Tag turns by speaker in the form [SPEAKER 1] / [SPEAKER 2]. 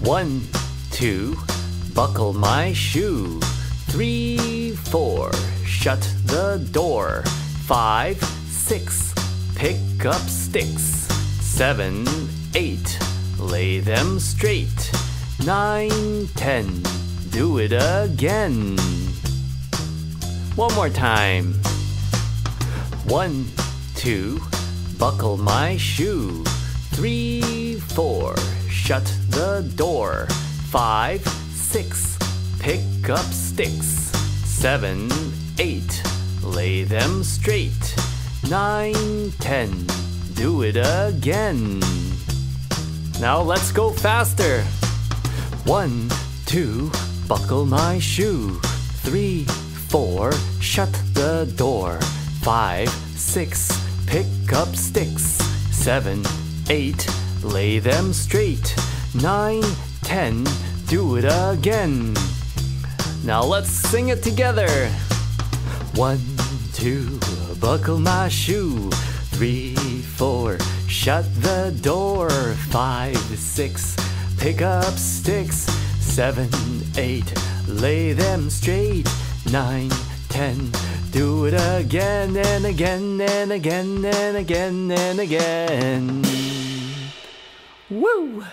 [SPEAKER 1] 1, 2, buckle my shoe. 3, 4, shut the door. 5, 6, pick up sticks. 7, 8, lay them straight. 9, 10, do it again. One more time. 1, 2, buckle my shoe. 3, 4, shut the door. 5, 6, pick up sticks. 7, 8, lay them straight. 9, 10, do it again. Now let's go faster. 1, 2, buckle my shoe. 3, 4, shut the door. 5, 6, pick up sticks. 7, 8, lay them straight. 9, 10, do it again. Now let's sing it together. 1, 2, buckle my shoe. 3, 4, shut the door. 5, 6, pick up sticks. 7, 8, lay them straight. 9, 10, do it again and again and again and again and again. Woo!